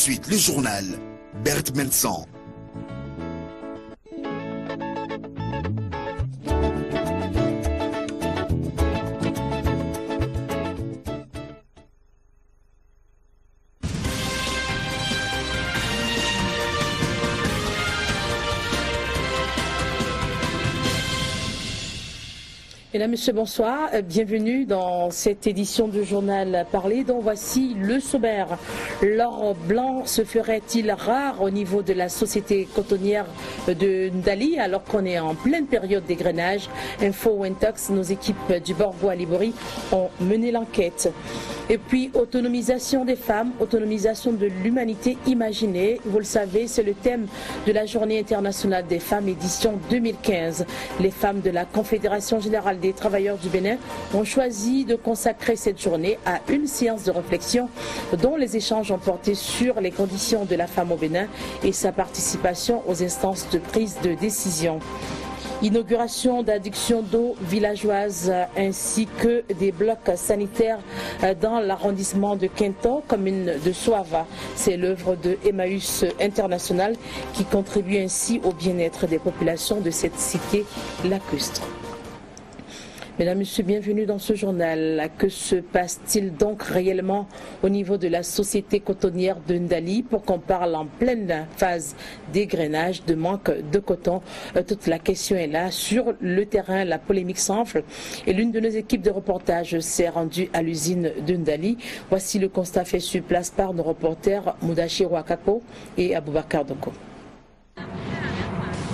suite, le journal Berthe Melsan. Mesdames, Messieurs, bonsoir. Bienvenue dans cette édition du journal Parler, dont voici le sommaire. L'or blanc se ferait-il rare au niveau de la société cotonnière de Ndali alors qu'on est en pleine période d'égrenage? Info Intox, nos équipes du Borgo à Libori ont mené l'enquête. Et puis, autonomisation des femmes, autonomisation de l'humanité imaginée. Vous le savez, c'est le thème de la Journée internationale des femmes, édition 2015. Les femmes de la Confédération générale des travailleurs du Bénin ont choisi de consacrer cette journée à une séance de réflexion dont les échanges ont porté sur les conditions de la femme au Bénin et sa participation aux instances de prise de décision. Inauguration d'adductions d'eau villageoises ainsi que des blocs sanitaires dans l'arrondissement de Quinto, commune de Soava. C'est l'œuvre de Emmaüs International qui contribue ainsi au bien-être des populations de cette cité lacustre. Mesdames, Messieurs, bienvenue dans ce journal. Que se passe-t-il donc réellement au niveau de la société cotonnière de Ndali pour qu'on parle en pleine phase d'égrenage, de manque de coton? Toute la question est là. Sur le terrain, la polémique s'enfle et l'une de nos équipes de reportage s'est rendue à l'usine de Ndali. Voici le constat fait sur place par nos reporters Moudachi Ouakako et Aboubakar Doko.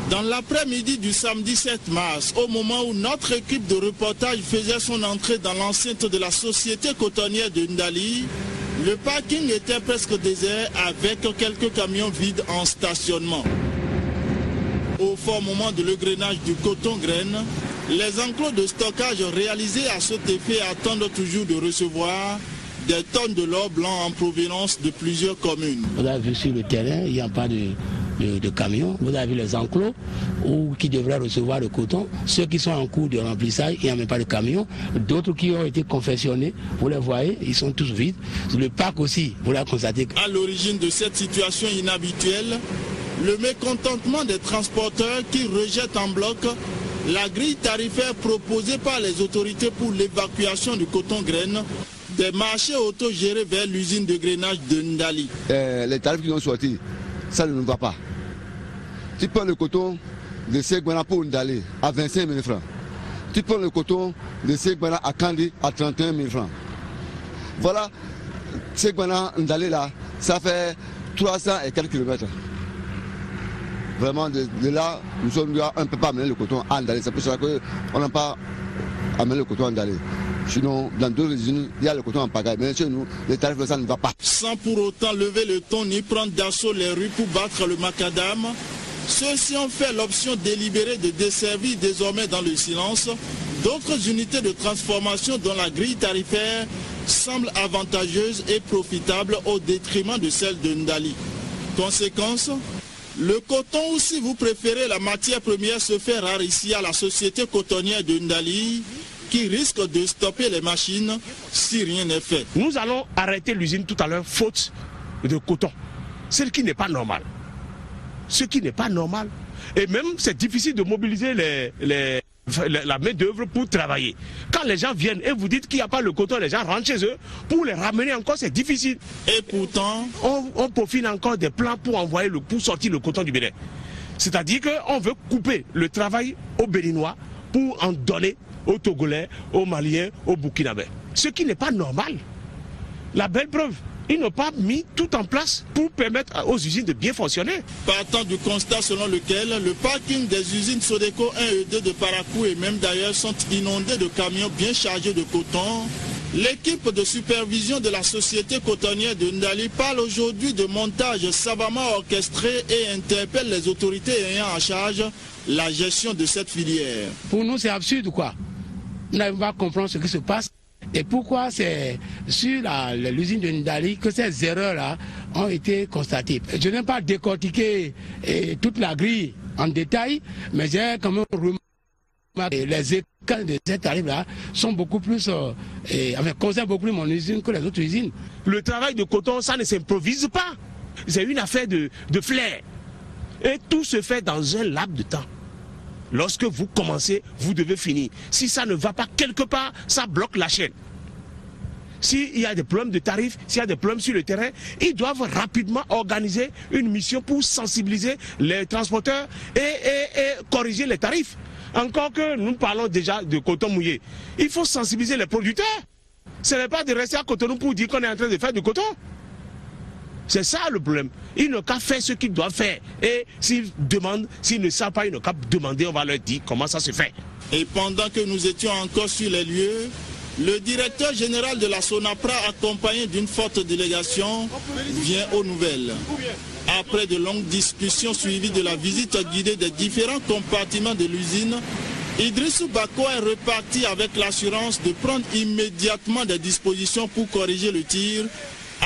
Dans l'après-midi du samedi 7 mars, au moment où notre équipe de reportage faisait son entrée dans l'enceinte de la société cotonnière de Ndali, le parking était presque désert avec quelques camions vides en stationnement. Au fort moment de l'égrenage du coton-graine, les enclos de stockage réalisés à cet effet attendent toujours de recevoir des tonnes de l'or blanc en provenance de plusieurs communes. Vous avez vu sur le terrain, il n'y a pas de camions. Vous avez les enclos qui devraient recevoir le coton. Ceux qui sont en cours de remplissage, il n'y a même pas de camions. D'autres qui ont été confectionnés, vous les voyez, ils sont tous vides. Le parc aussi, vous l'avez constaté. À l'origine de cette situation inhabituelle, le mécontentement des transporteurs qui rejettent en bloc la grille tarifaire proposée par les autorités pour l'évacuation du coton-graine des marchés autogérés vers l'usine de grainage de Ndali. Les tarifs qui ont sorti, ça ne nous va pas. Tu prends le coton de Segbana pour Ndali à 25 000 francs. Tu prends le coton de Segbana à Kandi à 31 000 francs. Voilà, Segbana Ndali là, ça fait 300 et quelques kilomètres. Vraiment, de là, on ne peut pas amener le coton à Ndali. C'est pour ça qu'on n'a pas amené le coton à Ndali. Sinon, dans d'autres usines, il y a le coton en pagaille. Mais chez nous, les tarifs de ça ne va pas. Sans pour autant lever le ton ni prendre d'assaut les rues pour battre le macadam, ceux-ci ont fait l'option délibérée de desservir désormais dans le silence d'autres unités de transformation dont la grille tarifaire semble avantageuse et profitable au détriment de celle de Ndali. Conséquence, le coton, ou si vous préférez la matière première, se fait rare ici à la société cotonnière de Ndali, qui risque de stopper les machines si rien n'est fait. Nous allons arrêter l'usine tout à l'heure faute de coton. Ce qui n'est pas normal. Ce qui n'est pas normal. Et même c'est difficile de mobiliser la main d'œuvre pour travailler. Quand les gens viennent et vous dites qu'il n'y a pas le coton, les gens rentrent chez eux. Pour les ramener encore, c'est difficile. Et pourtant, on profile encore des plans pour sortir le coton du Bénin. C'est-à-dire qu'on veut couper le travail aux Béninois pour en donner aux Togolais, aux Maliens, aux Burkinabés. Ce qui n'est pas normal. La belle preuve, ils n'ont pas mis tout en place pour permettre aux usines de bien fonctionner. Partant du constat selon lequel le parking des usines Sodeco 1 et 2 de Parakou et même d'ailleurs sont inondés de camions bien chargés de coton, l'équipe de supervision de la société cotonnière de Ndali parle aujourd'hui de montage savamment orchestré et interpelle les autorités ayant en charge la gestion de cette filière. Pour nous, c'est absurde, quoi. Nous n'arrivons pas à comprendre ce qui se passe et pourquoi c'est sur l'usine de Ndali que ces erreurs-là ont été constatées. Je n'ai pas décortiqué toute la grille en détail, mais j'ai quand même remarqué les écarts de ces tarifs-là sont beaucoup plus, concernent beaucoup plus mon usine que les autres usines. Le travail de coton, ça ne s'improvise pas. C'est une affaire de flair. Et tout se fait dans un laps de temps. Lorsque vous commencez, vous devez finir. Si ça ne va pas quelque part, ça bloque la chaîne. S'il y a des problèmes de tarifs, s'il y a des problèmes sur le terrain, ils doivent rapidement organiser une mission pour sensibiliser les transporteurs et corriger les tarifs. Encore que nous parlons déjà de coton mouillé. Il faut sensibiliser les producteurs. Ce n'est pas de rester à Cotonou pour dire qu'on est en train de faire du coton. C'est ça le problème. Ils n'ont qu'à faire ce qu'ils doivent faire. Et s'ils demandent, s'ils ne savent pas, ils n'ont qu'à demander, on va leur dire comment ça se fait. Et pendant que nous étions encore sur les lieux, le directeur général de la Sonapra, accompagné d'une forte délégation, vient aux nouvelles. Après de longues discussions suivies de la visite guidée des différents compartiments de l'usine, Idrissou Bako est reparti avec l'assurance de prendre immédiatement des dispositions pour corriger le tir,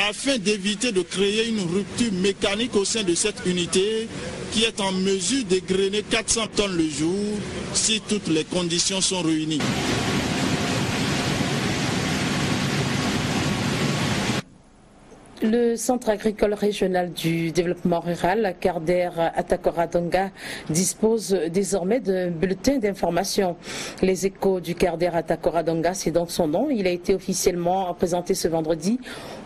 afin d'éviter de créer une rupture mécanique au sein de cette unité qui est en mesure d'égrener 400 tonnes le jour si toutes les conditions sont réunies. Le Centre agricole régional du développement rural, Carder Atakora-Donga, dispose désormais d'un bulletin d'information. Les échos du Carder Atakora-Donga, c'est donc son nom. Il a été officiellement présenté ce vendredi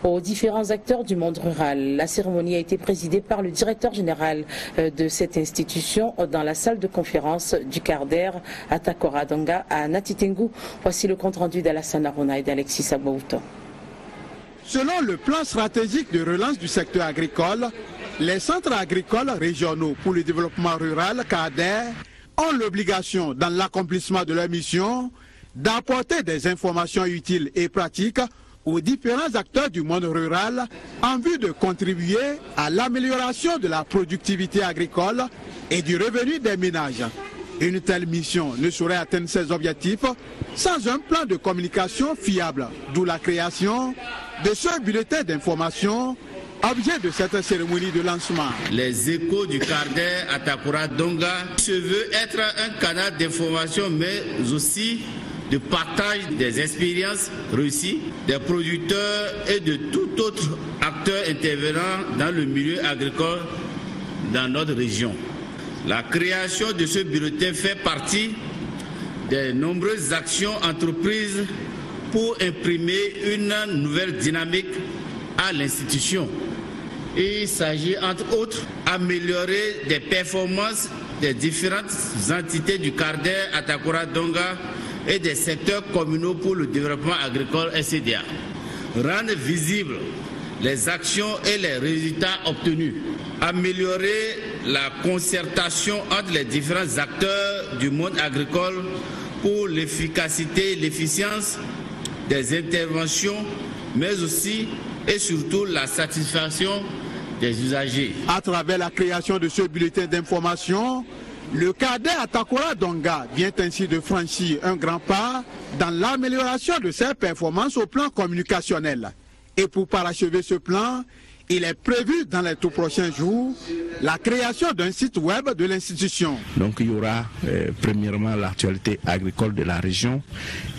aux différents acteurs du monde rural. La cérémonie a été présidée par le directeur général de cette institution dans la salle de conférence du Carder Atakora-Donga à Natitengu. Voici le compte rendu d'Alassane Arona et d'Alexis Sabouto. Selon le plan stratégique de relance du secteur agricole, les centres agricoles régionaux pour le développement rural, CADER, ont l'obligation, dans l'accomplissement de leur mission, d'apporter des informations utiles et pratiques aux différents acteurs du monde rural en vue de contribuer à l'amélioration de la productivité agricole et du revenu des ménages. Une telle mission ne saurait atteindre ses objectifs sans un plan de communication fiable, d'où la création de ce bulletin d'information, objet de cette cérémonie de lancement. Les échos du Carder Atakora-Donga se veut être un canal d'information, mais aussi de partage des expériences réussies des producteurs et de tout autre acteur intervenant dans le milieu agricole dans notre région. La création de ce bulletin fait partie des nombreuses actions entreprises pour imprimer une nouvelle dynamique à l'institution. Il s'agit entre autres d'améliorer des performances des différentes entités du Carder Atakora-Donga et des secteurs communaux pour le développement agricole SCDA. Rendre visibles les actions et les résultats obtenus. Améliorer la concertation entre les différents acteurs du monde agricole pour l'efficacité et l'efficience des interventions, mais aussi et surtout la satisfaction des usagers. À travers la création de ce bulletin d'information, le Carder Atakora-Donga vient ainsi de franchir un grand pas dans l'amélioration de ses performances au plan communicationnel. Et pour parachever ce plan, il est prévu dans les tout prochains jours la création d'un site web de l'institution. Donc il y aura premièrement l'actualité agricole de la région,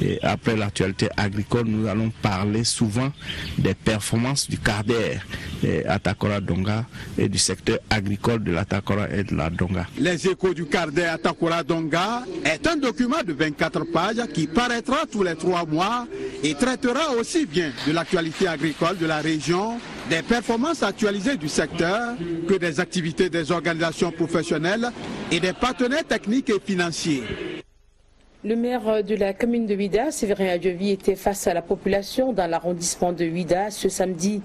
et après l'actualité agricole nous allons parler souvent des performances du Carder Atakora-Donga et du secteur agricole de l'Atakora et de la Donga. Les échos du Carder Atakora-Donga est un document de 24 pages qui paraîtra tous les 3 mois et traitera aussi bien de l'actualité agricole de la région, des performances actualisées du secteur que des activités des organisations professionnelles et des partenaires techniques et financiers. Le maire de la commune de Ouida, Séverin Adjovi, était face à la population dans l'arrondissement de Ouida ce samedi.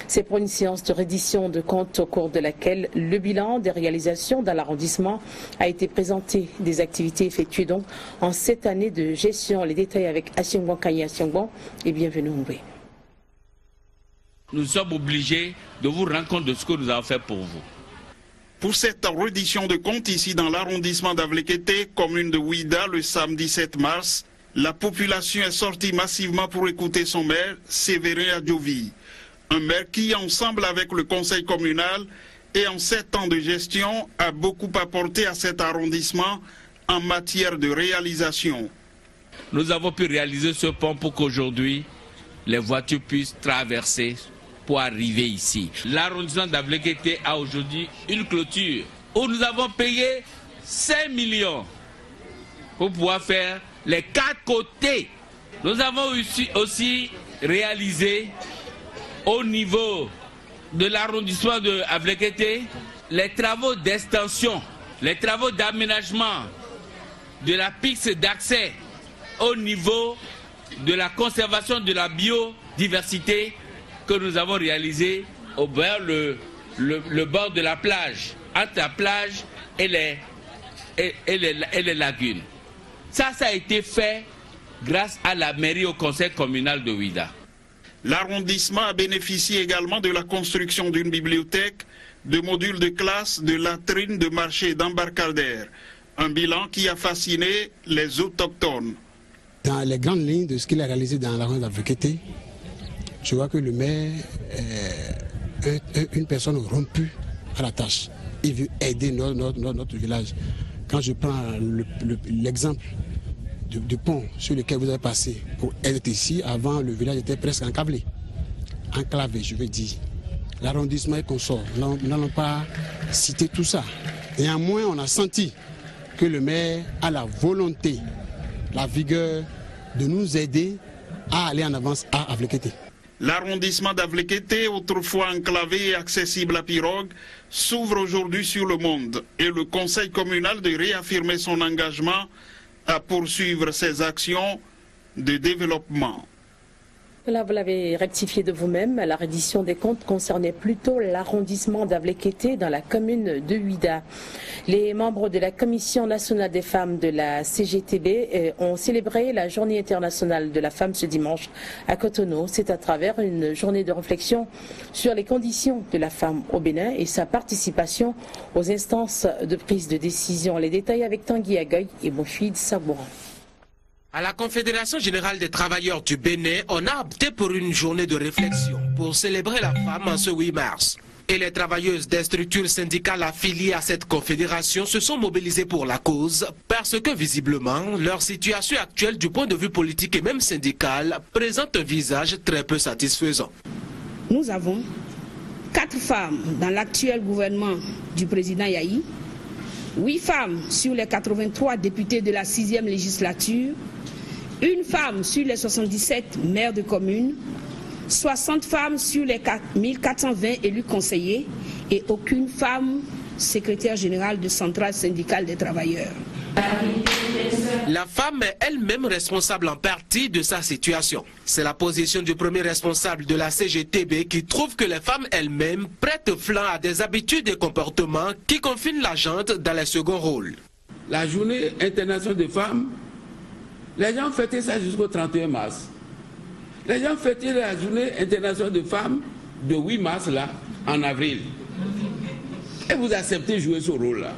C'est pour une séance de reddition de comptes au cours de laquelle le bilan des réalisations dans l'arrondissement a été présenté. Des activités effectuées donc en cette année de gestion. Les détails avec Asiongwan Kanye Asiongwan et bienvenue Moué. Nous sommes obligés de vous rendre compte de ce que nous avons fait pour vous. Pour cette reddition de comptes ici dans l'arrondissement d'Avlekete, commune de Ouida, le samedi 7 mars, la population est sortie massivement pour écouter son maire, Séverin Adjovi. Un maire qui, ensemble avec le conseil communal et en 7 ans de gestion, a beaucoup apporté à cet arrondissement en matière de réalisation. Nous avons pu réaliser ce pont pour qu'aujourd'hui, les voitures puissent traverser pour arriver ici. L'arrondissement d'Avlekété a aujourd'hui une clôture où nous avons payé 5 millions pour pouvoir faire les 4 côtés. Nous avons aussi réalisé au niveau de l'arrondissement de Avlekété les travaux d'extension, les travaux d'aménagement de la piste d'accès au niveau de la conservation de la biodiversité que nous avons réalisé au bord le bord de la plage, entre la plage et les lagunes. Ça a été fait grâce à la mairie au conseil communal de Ouidah. L'arrondissement a bénéficié également de la construction d'une bibliothèque, de modules de classe, de latrines, de marchés, d'embarcadères. Un bilan qui a fasciné les autochtones. Dans les grandes lignes de ce qu'il a réalisé dans l'arrondissement d'Avlekété, je vois que le maire est une personne rompue à la tâche. Il veut aider notre village. Quand je prends l'exemple du pont sur lequel vous avez passé pour être ici, avant le village était presque enclavé, je veux dire. L'arrondissement est consort. Nous n'allons pas citer tout ça. Néanmoins, on a senti que le maire a la volonté, la vigueur de nous aider à aller en avance à Avlekété. L'arrondissement d'Avlekété, autrefois enclavé et accessible à pirogue, s'ouvre aujourd'hui sur le monde et le conseil communal de réaffirmer son engagement à poursuivre ses actions de développement. Là, vous l'avez rectifié de vous-même. La reddition des comptes concernait plutôt l'arrondissement d'Avlekété dans la commune de Ouidah. Les membres de la Commission nationale des femmes de la CGTB ont célébré la Journée internationale de la femme ce dimanche à Cotonou. C'est à travers une journée de réflexion sur les conditions de la femme au Bénin et sa participation aux instances de prise de décision. Les détails avec Tanguy Agoy et Moufid Sabouran. À la Confédération générale des travailleurs du Bénin, on a opté pour une journée de réflexion pour célébrer la femme en ce 8 mars. Et les travailleuses des structures syndicales affiliées à cette confédération se sont mobilisées pour la cause parce que visiblement, leur situation actuelle du point de vue politique et même syndical présente un visage très peu satisfaisant. Nous avons 4 femmes dans l'actuel gouvernement du président Yahi, 8 femmes sur les 83 députés de la 6e législature, une femme sur les 77 maires de communes, 60 femmes sur les 1420 élus conseillers et aucune femme secrétaire générale de centrale syndicale des travailleurs. La femme est elle-même responsable en partie de sa situation. C'est la position du premier responsable de la CGTB qui trouve que les femmes elles-mêmes prêtent flanc à des habitudes et comportements qui confinent la gente dans les seconds rôles. La journée internationale des femmes, les gens fêtaient ça jusqu'au 31 mars. Les gens fêtaient la journée internationale des femmes de 8 mars là, en avril. Et vous acceptez de jouer ce rôle-là.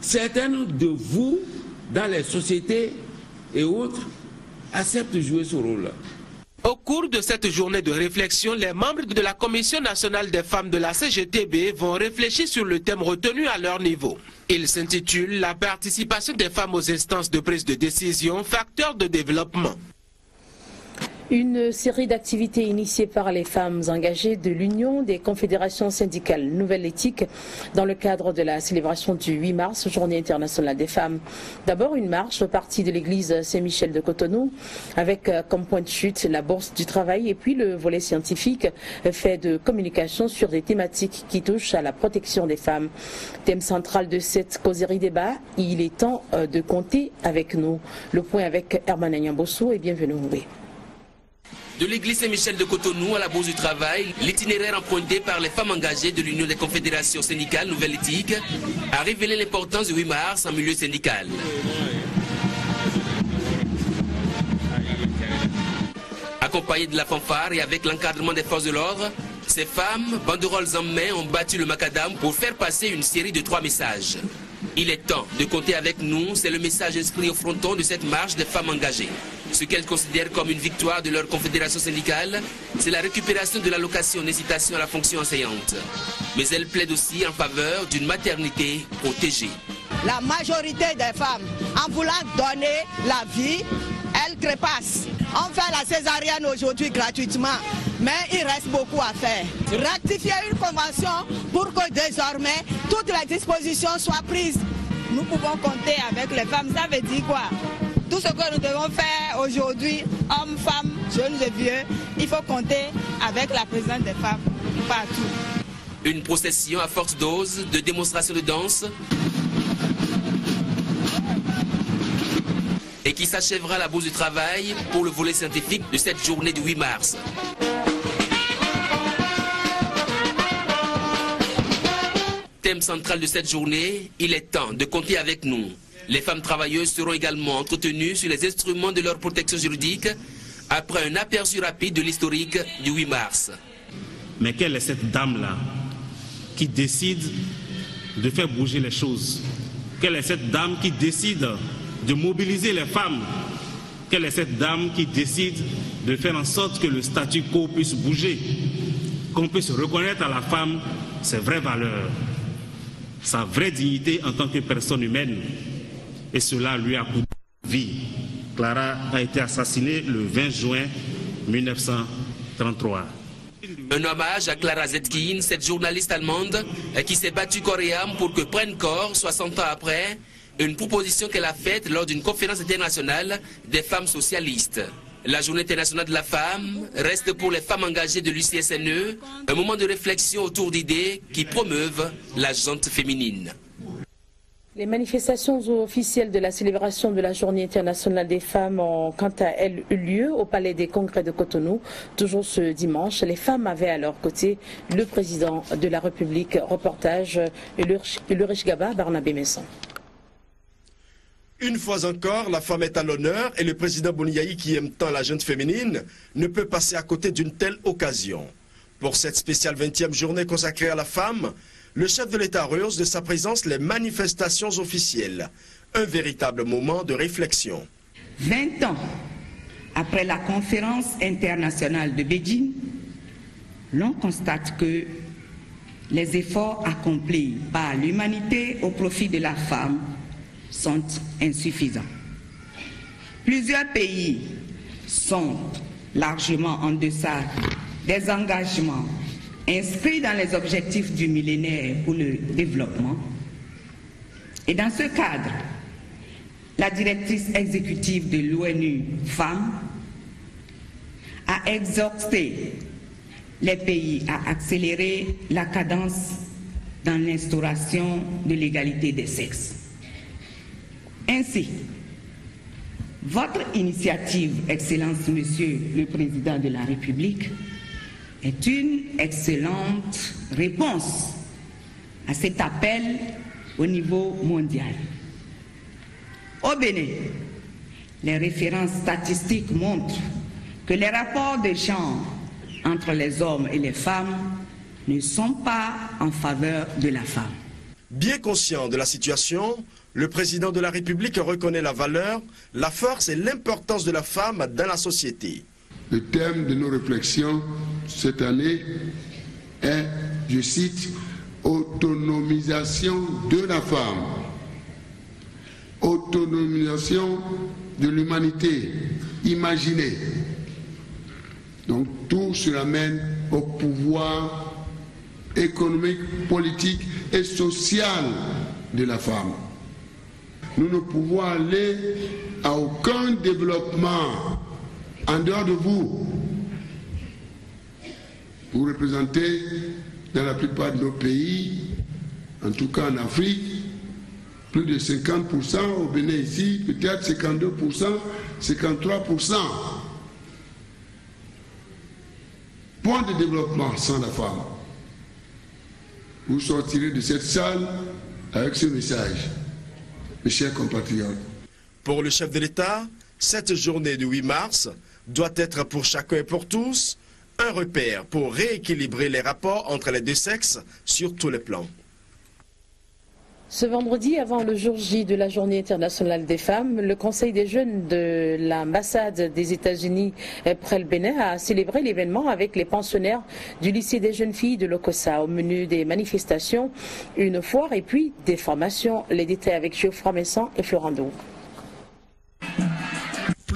Certains de vous, dans les sociétés et autres, acceptent de jouer ce rôle-là. Au cours de cette journée de réflexion, les membres de la Commission nationale des femmes de la CGTB vont réfléchir sur le thème retenu à leur niveau. Il s'intitule « La participation des femmes aux instances de prise de décision, facteur de développement ». Une série d'activités initiées par les femmes engagées de l'Union des confédérations syndicales Nouvelle Éthique dans le cadre de la célébration du 8 mars, Journée internationale des femmes. D'abord une marche au parti de l'église Saint-Michel de Cotonou avec comme point de chute la bourse du travail et puis le volet scientifique fait de communication sur des thématiques qui touchent à la protection des femmes. Thème central de cette causerie débat, il est temps de compter avec nous. Le point avec Herman Agnambosso et bienvenue. De l'église Saint-Michel de Cotonou à la Bourse du Travail, l'itinéraire emprunté par les femmes engagées de l'Union des confédérations syndicales Nouvelle Éthique a révélé l'importance du 8 mars en milieu syndical. Accompagnées de la fanfare et avec l'encadrement des forces de l'ordre, ces femmes, banderoles en main, ont battu le macadam pour faire passer une série de 3 messages. Il est temps de compter avec nous, c'est le message inscrit au fronton de cette marche des femmes engagées. Ce qu'elles considèrent comme une victoire de leur confédération syndicale, c'est la récupération de l'allocation d'incitation à la fonction enseignante. Mais elles plaident aussi en faveur d'une maternité protégée. La majorité des femmes, en voulant donner la vie, elles trépasse. On fait la césarienne aujourd'hui gratuitement, mais il reste beaucoup à faire. Rectifier une convention pour que désormais toutes les dispositions soient prises. Nous pouvons compter avec les femmes, ça veut dire quoi? Tout ce que nous devons faire aujourd'hui, hommes, femmes, jeunes et vieux, il faut compter avec la présence des femmes partout. Une procession à forte dose de démonstrations de danse et qui s'achèvera à la bourse du travail pour le volet scientifique de cette journée du 8 mars. Thème central de cette journée, il est temps de compter avec nous. Les femmes travailleuses seront également entretenues sur les instruments de leur protection juridique après un aperçu rapide de l'historique du 8 mars. Mais quelle est cette dame-là qui décide de faire bouger les choses? Quelle est cette dame qui décide de mobiliser les femmes? Quelle est cette dame qui décide de faire en sorte que le statu quo puisse bouger, qu'on puisse reconnaître à la femme ses vraies valeurs, sa vraie dignité en tant que personne humaine? Et cela lui a coûté la vie. Clara a été assassinée le 20 juin 1933. Un hommage à Clara Zetkin, cette journaliste allemande qui s'est battue corps et âme pour que prenne corps, 60 ans après, une proposition qu'elle a faite lors d'une conférence internationale des femmes socialistes. La Journée internationale de la femme reste pour les femmes engagées de l'UCSNE un moment de réflexion autour d'idées qui promeuvent la gente féminine. Les manifestations officielles de la célébration de la Journée internationale des femmes ont quant à elles eu lieu au Palais des Congrès de Cotonou. Toujours ce dimanche, les femmes avaient à leur côté le président de la République. Reportage Ulrich Gaba, Barnabé Messon. Une fois encore, la femme est à l'honneur et le président Boniaï, qui aime tant la gente féminine, ne peut passer à côté d'une telle occasion. Pour cette spéciale 20e journée consacrée à la femme, le chef de l'État rehausse de sa présence les manifestations officielles. Un véritable moment de réflexion. 20 ans après la conférence internationale de Beijing, l'on constate que les efforts accomplis par l'humanité au profit de la femme sont insuffisants. Plusieurs pays sont largement en deçà des engagements inscrits dans les objectifs du millénaire pour le développement. Et dans ce cadre, la directrice exécutive de l'ONU Femmes a exhorté les pays à accélérer la cadence dans l'instauration de l'égalité des sexes. Ainsi, votre initiative, Excellence Monsieur le Président de la République, est une excellente réponse à cet appel au niveau mondial. Au Bénin, les références statistiques montrent que les rapports de genre entre les hommes et les femmes ne sont pas en faveur de la femme. Bien conscient de la situation, le président de la République reconnaît la valeur, la force et l'importance de la femme dans la société. Le thème de nos réflexions cette année est, je cite, « Autonomisation de la femme ». Autonomisation de l'humanité imaginée. Donc tout se ramène au pouvoir économique, politique et social de la femme. Nous ne pouvons aller à aucun développement en dehors de vous. Vous représentez dans la plupart de nos pays, en tout cas en Afrique, plus de 50%, au Bénin ici, peut-être 52%, 53%. Point de développement sans la femme. Vous sortirez de cette salle avec ce message, mes chers compatriotes. Pour le chef de l'État, cette journée du 8 mars doit être pour chacun et pour tous un repère pour rééquilibrer les rapports entre les deux sexes sur tous les plans. Ce vendredi, avant le jour J de la Journée internationale des femmes, le Conseil des jeunes de l'ambassade des États-Unis près le Bénin a célébré l'événement avec les pensionnaires du lycée des jeunes filles de Lokossa. Au menu des manifestations, une foire et puis des formations. Les détails avec Geoffroy Messon et Florando.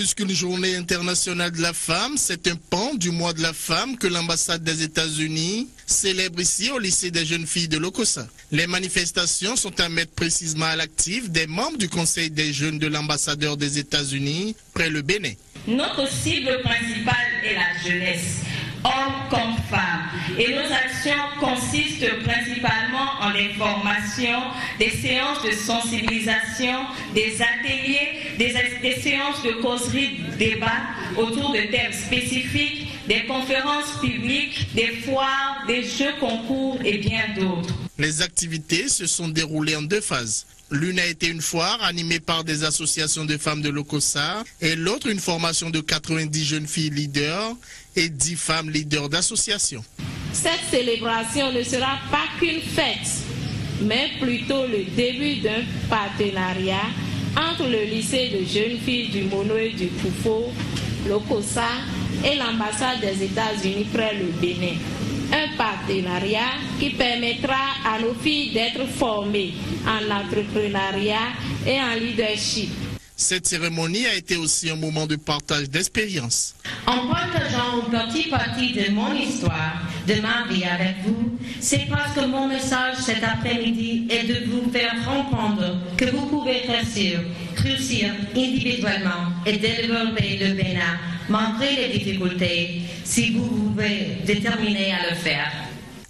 Plus qu'une journée internationale de la femme, c'est un pan du mois de la femme que l'ambassade des États-Unis célèbre ici au lycée des jeunes filles de Lokossa. Les manifestations sont à mettre précisément à l'actif des membres du conseil des jeunes de l'ambassadeur des États-Unis près le Bénin. Notre cible principale est la jeunesse, hommes comme femmes. Et nos actions consistent principalement en l'information, des séances de sensibilisation, des ateliers, des séances de causerie, de débat autour de thèmes spécifiques, des conférences publiques, des foires, des jeux concours et bien d'autres. Les activités se sont déroulées en 2 phases. L'une a été une foire animée par des associations de femmes de Lokossa et l'autre une formation de 90 jeunes filles leaders et 10 femmes leaders d'associations. Cette célébration ne sera pas qu'une fête, mais plutôt le début d'un partenariat entre le lycée de jeunes filles du Mono et du Poufo, Lokossa et l'ambassade des États-Unis près le Bénin. Un partenariat qui permettra à nos filles d'être formées en entrepreneuriat et en leadership. Cette cérémonie a été aussi un moment de partage d'expériences. En partageant une petite partie de mon histoire, de ma vie avec vous, c'est parce que mon message cet après-midi est de vous faire comprendre que vous pouvez réussir individuellement et développer le Bénin malgré les difficultés si vous pouvez déterminer à le faire.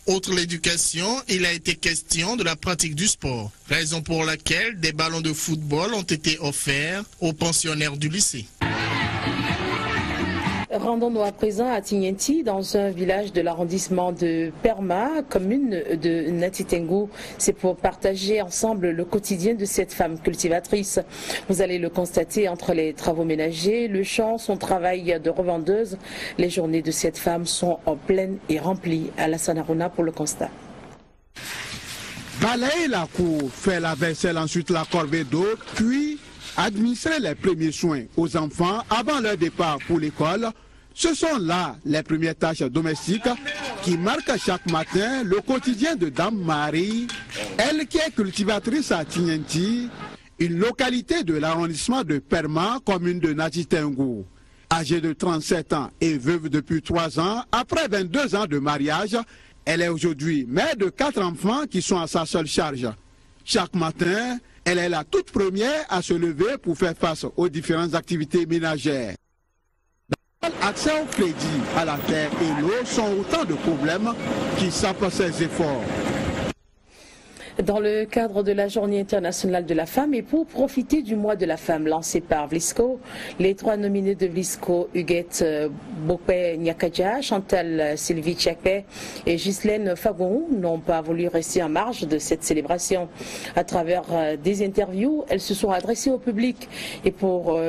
Outre l'éducation, il a été question de la pratique du sport, raison pour laquelle des ballons de football ont été offerts aux pensionnaires du lycée. Rendons-nous à présent à Tignenti, dans un village de l'arrondissement de Perma, commune de Natitengu. C'est pour partager ensemble le quotidien de cette femme cultivatrice. Vous allez le constater entre les travaux ménagers, le champ, son travail de revendeuse. Les journées de cette femme sont en pleine et remplies. Alassane Aruna pour le constat. Balayer la cour, faire la vaisselle, ensuite la corvée d'eau, puis administrer les premiers soins aux enfants avant leur départ pour l'école. Ce sont là les premières tâches domestiques qui marquent chaque matin le quotidien de Dame Marie, elle qui est cultivatrice à Tignenti, une localité de l'arrondissement de Perma, commune de Natitengu. Âgée de 37 ans et veuve depuis 3 ans, après 22 ans de mariage, elle est aujourd'hui mère de 4 enfants qui sont à sa seule charge. Chaque matin, elle est la toute première à se lever pour faire face aux différentes activités ménagères. L'accès au crédit, à la terre et l'eau sont autant de problèmes qui sapent ses efforts. Dans le cadre de la Journée internationale de la femme et pour profiter du mois de la femme lancé par Vlisco, les 3 nominés de Vlisco, Huguette Bopé Nyakaja, Chantal Sylvie Tchakpé et Ghislaine Fagon, n'ont pas voulu rester en marge de cette célébration. À travers des interviews, elles se sont adressées au public et pour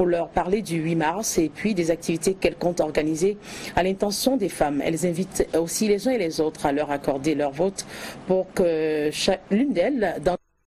leur parler du 8 mars et puis des activités qu'elles comptent organiser à l'intention des femmes. Elles invitent aussi les uns et les autres à leur accorder leur vote pour que l'une d'elles, dans